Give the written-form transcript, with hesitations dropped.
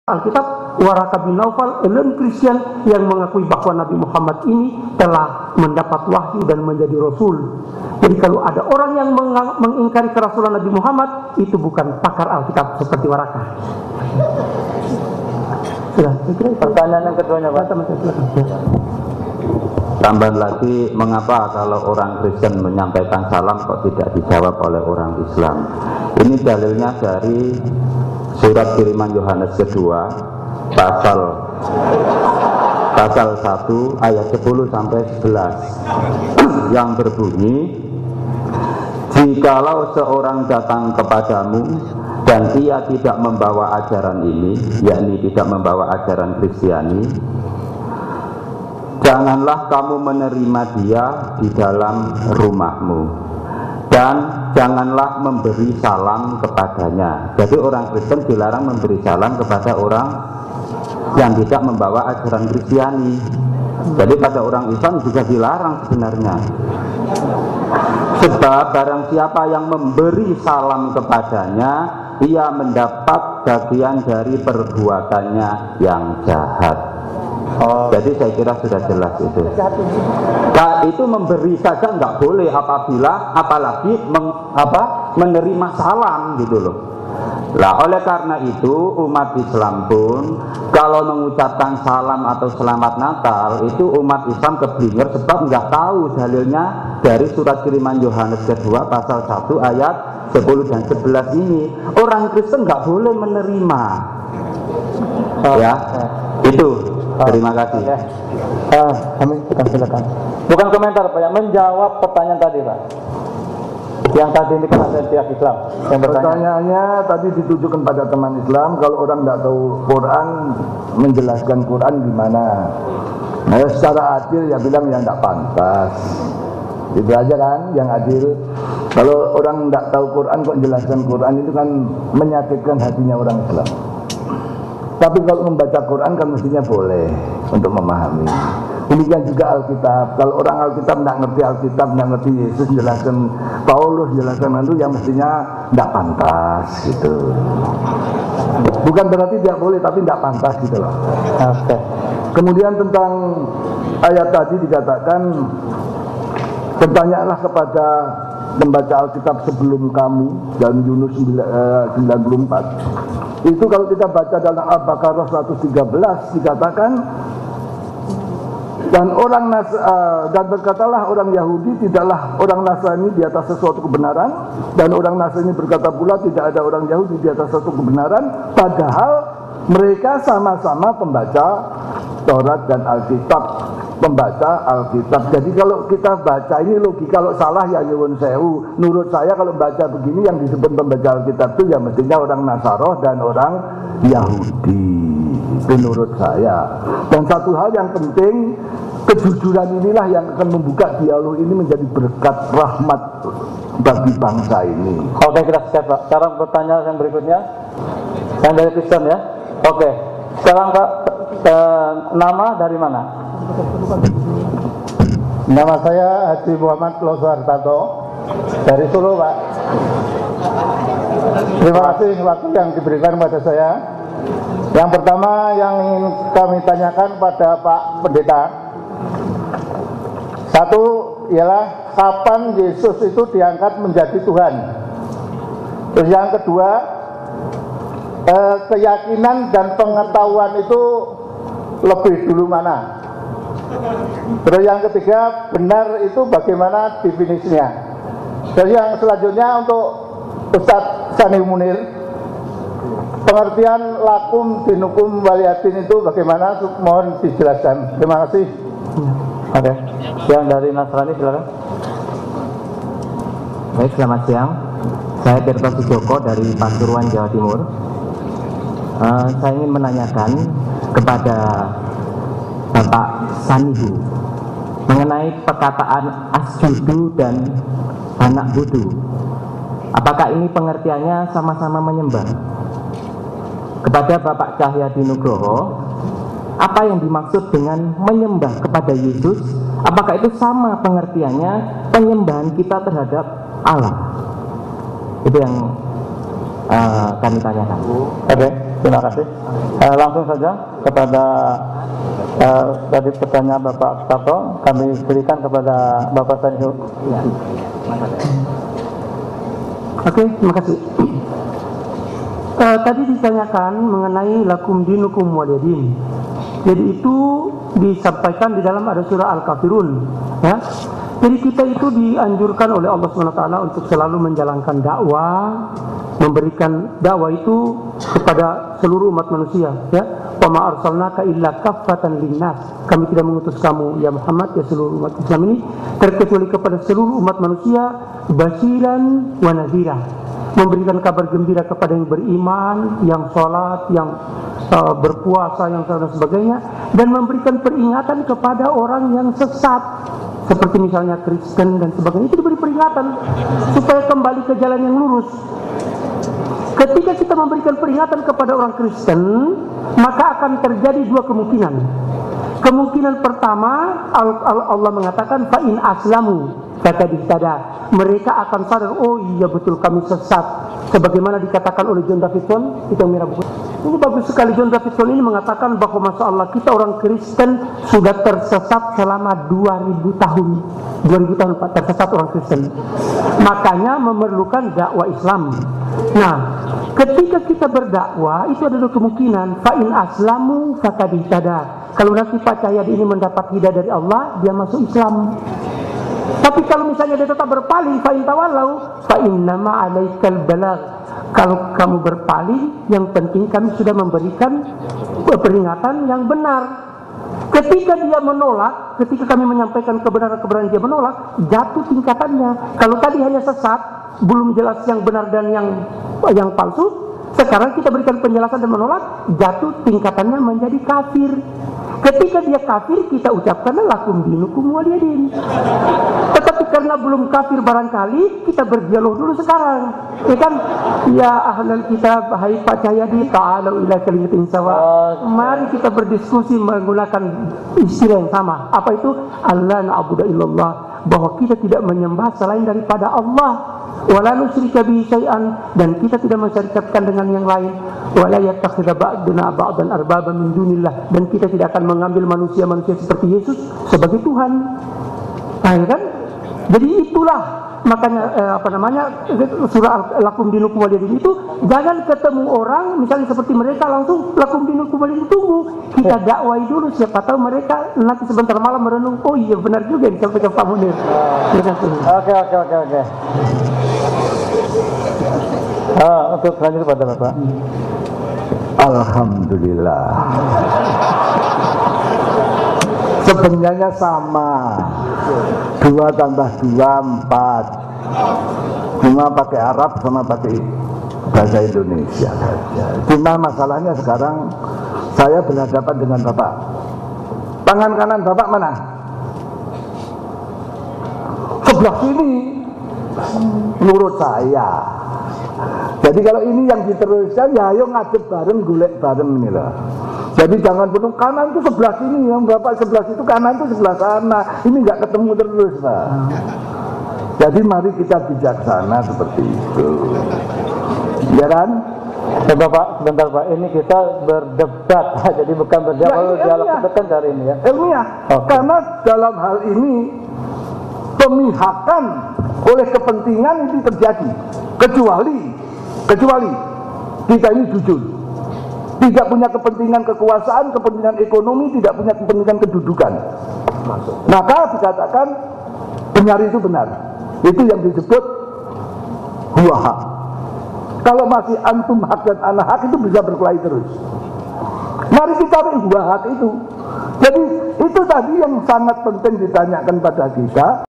Alkitab, Waraka bin Naufal, alien Kristen yang mengakui bahwa Nabi Muhammad ini telah mendapat wahyu dan menjadi Rasul. Jadi kalau ada orang yang mengingkari kerasulan Nabi Muhammad, itu bukan pakar Alkitab seperti Waraka. Sudah, pertanyaan yang keduanya, Pak. Tambahan lagi, mengapa kalau orang Kristen menyampaikan salam kok tidak dijawab oleh orang Islam? Ini dalilnya dari surat kiriman Yohanes kedua pasal 1 ayat 10 sampai 11 yang berbunyi, jikalau seorang datang kepadamu dan ia tidak membawa ajaran ini, yakni tidak membawa ajaran Kristiani, janganlah kamu menerima dia di dalam rumahmu dan janganlah memberi salam kepadanya. Jadi orang Kristen dilarang memberi salam kepada orang yang tidak membawa ajaran Kristiani. Jadi pada orang Islam juga dilarang sebenarnya. Sebab barang siapa yang memberi salam kepadanya, ia mendapat bagian dari perbuatannya yang jahat. Jadi saya kira sudah jelas itu. Nah, itu memberi saja nggak boleh apalagi menerima salam gitu loh. Nah, oleh karena itu umat Islam pun kalau mengucapkan salam atau selamat Natal itu umat Islam keblinger sebab nggak tahu dalilnya dari surat kiriman Yohanes kedua pasal 1 ayat 10 dan 11 ini. Orang Kristen nggak boleh menerima. Ya, itu. Terima kasih. Kami silakan. Bukan komentar, Pak, yang menjawab pertanyaan tadi, Pak. Yang tadi ini kan ada pihak Islam yang bertanya. Pertanyaannya tadi ditujukan pada teman Islam, kalau orang tidak tahu Quran, menjelaskan Quran gimana? Nah, secara adil ya bilang yang tidak pantas. Itu aja kan yang adil. Kalau orang tidak tahu Quran kok menjelaskan Quran, itu kan menyakitkan hatinya orang Islam. Tapi kalau membaca Quran kan mestinya boleh untuk memahami. Demikian juga Alkitab. Kalau orang Alkitab tidak ngerti Alkitab, tidak ngerti Yesus, jelaskan Paulus, jelaskan itu yang mestinya tidak pantas gitu. Bukan berarti tidak boleh, tapi tidak pantas gitu loh. Oke. Kemudian tentang ayat tadi dikatakan, bertanyalah kepada membaca Alkitab sebelum kamu, dan Yunus 94. Itu kalau kita baca dalam Al-Baqarah 113 dikatakan, dan berkatalah orang Yahudi tidaklah orang Nasrani di atas sesuatu kebenaran, dan orang Nasrani berkata pula tidak ada orang Yahudi di atas sesuatu kebenaran, padahal mereka sama-sama pembaca Taurat dan Alkitab, membaca Alkitab. Jadi kalau kita baca ini logika, kalau salah ya nyuwun sewu. Menurut saya kalau baca begini yang disebut pembaca Alkitab itu ya mestinya orang Nasaroh dan orang Yahudi. Menurut saya. Dan satu hal yang penting, kejujuran inilah yang akan membuka dialog ini menjadi berkat rahmat bagi bangsa ini. Oke, kita siap, Pak. Sekarang pertanyaan yang berikutnya, yang dari Kristen ya. Oke, sekarang Pak, nama dari mana? Nama saya Haji Muhammad Losuartanto dari Solo, Pak. Terima kasih waktu yang diberikan kepada saya. Yang pertama yang ingin kami tanyakan pada Pak Pendeta, satu ialah kapan Yesus itu diangkat menjadi Tuhan. Terus yang kedua, keyakinan dan pengetahuan itu lebih dulu mana? Terus yang ketiga, benar itu bagaimana definisinya? Terus yang selanjutnya untuk Ustadz Sani Munir, pengertian lakum dinukum waliyatin itu bagaimana? Mohon dijelaskan. Terima kasih. Oke, yang dari Nasrani silakan. Baik, selamat siang. Saya Tirto Sujoko dari Pasuruan, Jawa Timur. Saya ingin menanyakan kepada Bapak Sanihu mengenai perkataan asjudu dan anak budu. Apakah ini pengertiannya sama-sama menyembah? Kepada Bapak Cahyadi Nugroho, apa yang dimaksud dengan menyembah kepada Yesus? Apakah itu sama pengertiannya penyembahan kita terhadap Allah? Itu yang kami tanyakan. Oke, Terima kasih. Langsung saja kepada tadi pertanyaan Bapak Tato, kami berikan kepada Bapak Sanihu. Oke, terima kasih. Tadi ditanyakan mengenai lakum dinukum waliyadin. Jadi itu disampaikan di dalam ada surah Al-Kafirun, ya. Jadi kita itu dianjurkan oleh Allah SWT untuk selalu menjalankan dakwah, memberikan dakwah itu kepada seluruh umat manusia, ya. Wa ma arsalnaka illa kaffatan linnas. Kami tidak mengutus kamu ya Muhammad, ya seluruh umat Islam ini, terkecuali kepada seluruh umat manusia, basyiran wa nadhira. Memberikan kabar gembira kepada yang beriman, yang sholat, yang berpuasa, yang dan sebagainya, dan memberikan peringatan kepada orang yang sesat, seperti misalnya Kristen dan sebagainya. Itu diberi peringatan supaya kembali ke jalan yang lurus. Ketika kita memberikan peringatan kepada orang Kristen, maka akan terjadi dua kemungkinan. Kemungkinan pertama, Allah mengatakan fa in aslamu faqad ihtada. Mereka akan sadar, oh iya betul kami sesat, sebagaimana dikatakan oleh John Davidson, itu yang merah buku. Ini bagus sekali. John Davidson ini mengatakan bahwa Masya Allah, kita orang Kristen sudah tersesat selama 2000 tahun. 2000 tahun Pak, tersesat orang Kristen. Makanya memerlukan dakwah Islam. Nah, ketika kita berdakwah, itu ada dua kemungkinan. Fa'in aslamu faqad ihtada. Kalau nanti Pak Cahyadi ini mendapat hidayah dari Allah, dia masuk Islam. Tapi kalau misalnya dia tetap berpaling, fa'in tawallau fa'innama alaikal balagh. Kalau kamu berpaling, yang penting kami sudah memberikan peringatan yang benar. Ketika dia menolak, ketika kami menyampaikan kebenaran-kebenaran dia menolak, jatuh tingkatannya. Kalau tadi hanya sesat, belum jelas yang benar dan yang palsu, sekarang kita berikan penjelasan dan menolak, jatuh tingkatannya menjadi kafir. Ketika dia kafir, kita ucapkanlah lakum dinukum waliyadin. Tetapi karena belum kafir barangkali, kita berdialog dulu sekarang. Ya kan? Ya ahlal kitab, hai Pak Cahyadi, ta'alu ila kalimatin sawa. Mari kita berdiskusi menggunakan istilah yang sama. Apa itu? Allah na'budu illallah. Bahwa kita tidak menyembah selain daripada Allah. Wala nusyrika bihi syai'an, dan kita tidak mensyarikatkan dengan yang lain. Wala yattakhidha ba'duna ba'dan arbaba min dunillah, dan kita tidak akan mengambil manusia-manusia seperti Yesus sebagai Tuhan. Nah, kan? Jadi itulah makanya surah lakum dinukum waliyadin itu jangan ketemu orang misalnya seperti mereka langsung lakum dinukum waliyadin, tunggu kita dakwai dulu, siapa tahu mereka nanti sebentar malam merenung, oh iya benar juga yang disampaikan Pak Munir. Oke. Untuk selanjutnya pada Bapak. Alhamdulillah. Sebenarnya sama. 2 tambah 2 4. Cuma pakai Arab sama pakai bahasa Indonesia saja. Cuma masalahnya sekarang saya berhadapan dengan Bapak. Tangan kanan Bapak mana? Sebelah sini. Menurut saya. Jadi kalau ini yang diteruskan, ya ayo ngadep bareng, golek bareng ini lah. Jadi jangan penuh kanan itu sebelah sini, yang Bapak sebelah situ, kanan itu sebelah sana. Ini nggak ketemu terus, Pak. Jadi mari kita bijaksana seperti itu. Ya kan? Bapak, sebentar Pak, ini kita berdebat, jadi bukan berdialog, dialog kita dari ini ya. Ilmiah, karena dalam hal ini pemihakan oleh kepentingan itu terjadi, kecuali kita ini jujur, tidak punya kepentingan kekuasaan, kepentingan ekonomi, tidak punya kepentingan kedudukan, maka dikatakan benar itu benar. Itu yang disebut huwa hak. Kalau masih antum hak dan ana hak, itu bisa berkelahi terus. Mari kita cari huwa hak itu. Jadi itu tadi yang sangat penting ditanyakan pada kita.